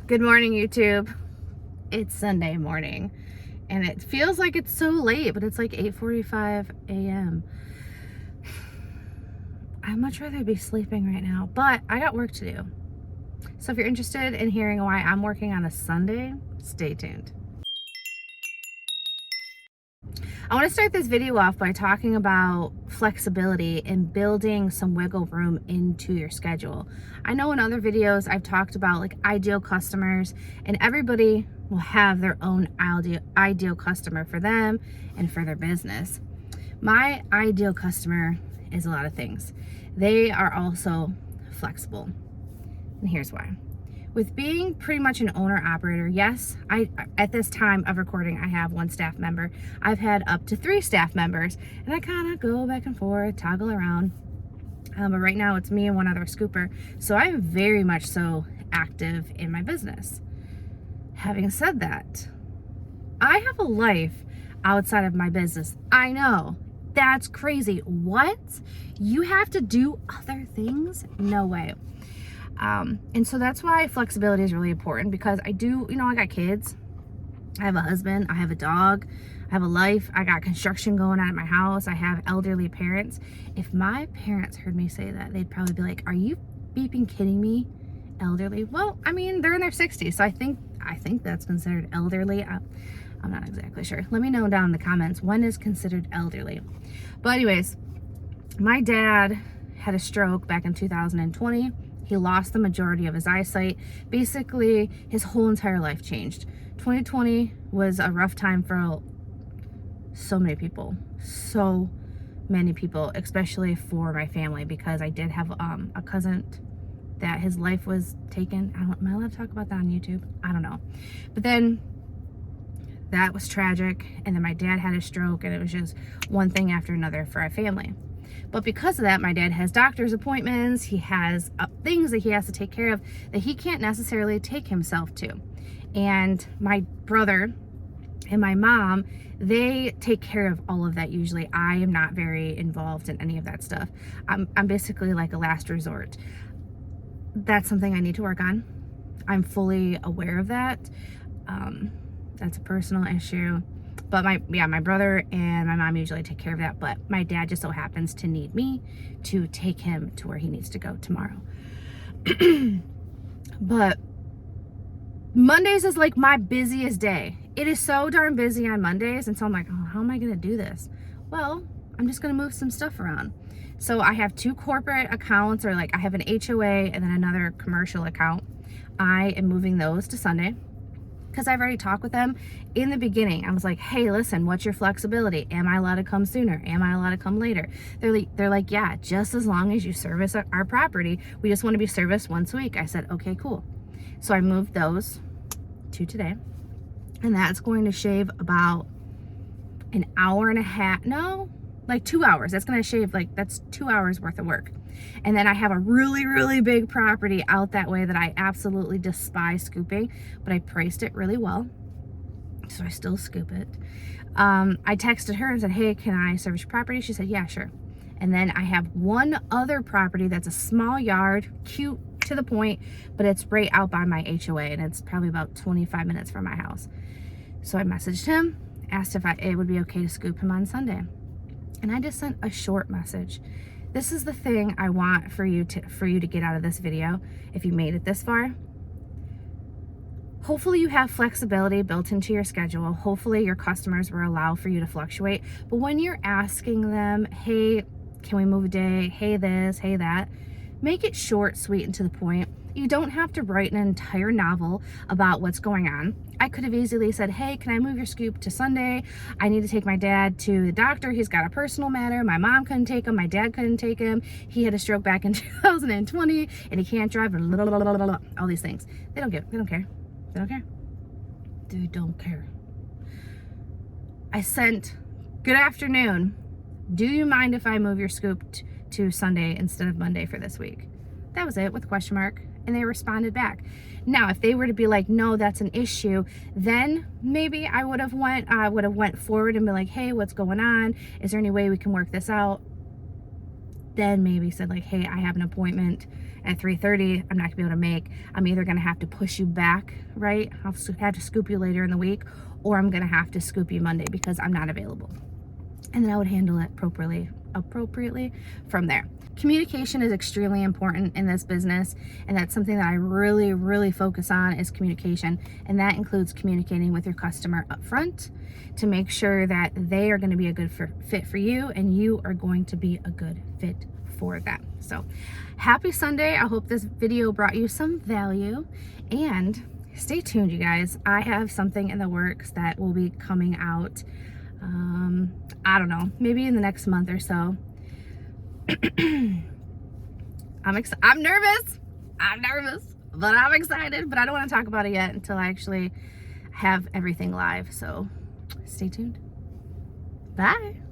Good morning, YouTube. It's Sunday morning and it feels like it's so late, but it's like 8:45 a.m. I'd much rather be sleeping right now, but I got work to do. So if you're interested in hearing why I'm working on a Sunday, stay tuned. I want to start this video off by talking about flexibility and building some wiggle room into your schedule. I know in other videos I've talked about like ideal customers, and everybody will have their own ideal customer for them and for their business. My ideal customer is a lot of things. They are also flexible, and here's why. With being pretty much an owner-operator, yes, at this time of recording, I have one staff member. I've had up to 3 staff members, and I kind of go back and forth, toggle around. But right now, it's me and one other scooper, so I'm very much so active in my business. Having said that, I have a life outside of my business. I know, that's crazy. What? You have to do other things? No way. And so that's why flexibility is really important, because I got kids, I have a husband, I have a dog, I have a life, I got construction going on at my house, I have elderly parents. If my parents heard me say that, they'd probably be like, are you beeping kidding me? Elderly? Well, I mean, they're in their 60s, so I think that's considered elderly. I'm not exactly sure. Let me know down in the comments, when is considered elderly? But anyways, my dad had a stroke back in 2020. He lost the majority of his eyesight. Basically, his whole entire life changed. 2020 was a rough time for so many people, especially for my family, because I did have a cousin that his life was taken. Am I allowed to talk about that on YouTube? I don't know. But then that was tragic, and then my dad had a stroke, and it was just one thing after another for our family. But because of that, my dad has doctor's appointments, he has things that he has to take care of that he can't necessarily take himself to. And my brother and my mom, they take care of all of that usually. I am not very involved in any of that stuff. I'm basically like a last resort. That's something I need to work on. I'm fully aware of that. That's a personal issue. But my brother and my mom usually take care of that, but my dad just so happens to need me to take him to where he needs to go tomorrow. But Mondays is like my busiest day. It is so darn busy on Mondays, and so I'm like, oh, how am I gonna do this? Well, I'm just gonna move some stuff around. So I have 2 corporate accounts, or like I have an HOA and then another commercial account. I am moving those to Sunday, because I've already talked with them in the beginning. I was like, hey, listen, what's your flexibility? Am I allowed to come sooner? Am I allowed to come later? They're like, yeah, just as long as you service our property. We just want to be serviced once a week. I said, okay, cool. So I moved those to today, and that's going to shave about an hour and a half. No, like 2 hours. That's going to shave, like, that's 2 hours worth of work. And then I have a really, really big property out that way that I absolutely despise scooping, but I priced it really well, so I still scoop it. I texted her and said, hey, can I service your property? She said, yeah, sure. And then I have one other property that's a small yard, cute to the point, but it's right out by my HOA, and it's probably about 25 minutes from my house. So I messaged him, asked if it would be okay to scoop him on Sunday. And I just sent a short message. This is the thing I want for you to get out of this video, if you made it this far. Hopefully you have flexibility built into your schedule. Hopefully your customers will allow for you to fluctuate. But when you're asking them, hey, can we move a day? Hey this, hey that, make it short, sweet, and to the point. You don't have to write an entire novel about what's going on. I could have easily said, hey, can I move your scoop to Sunday? I need to take my dad to the doctor. He's got a personal matter. My mom couldn't take him. My dad couldn't take him. He had a stroke back in 2020 and he can't drive. All these things. They don't care. They don't care. They don't care. I sent, good afternoon. Do you mind if I move your scoop to Sunday instead of Monday for this week? That was it, with a question mark. And they responded back. Now, if they were to be like, no, that's an issue, then maybe I would have went forward and be like, hey, what's going on? Is there any way we can work this out? then maybe said like, hey, I have an appointment at 3:30, I'm not gonna be able to make, I'm either gonna have to push you back, right? I'll have to scoop you later in the week, or I'm gonna have to scoop you Monday because I'm not available. And then I would handle it appropriately from there. Communication is extremely important in this business, and that's something that I really focus on is communication, and that includes communicating with your customer up front to make sure that they are going to be a good fit for you and you are going to be a good fit for them. So happy Sunday. I hope this video brought you some value, and stay tuned, you guys. I have something in the works that will be coming out I don't know, maybe in the next month or so. I'm nervous, but I'm excited, but I don't want to talk about it yet until I actually have everything live. So stay tuned. Bye.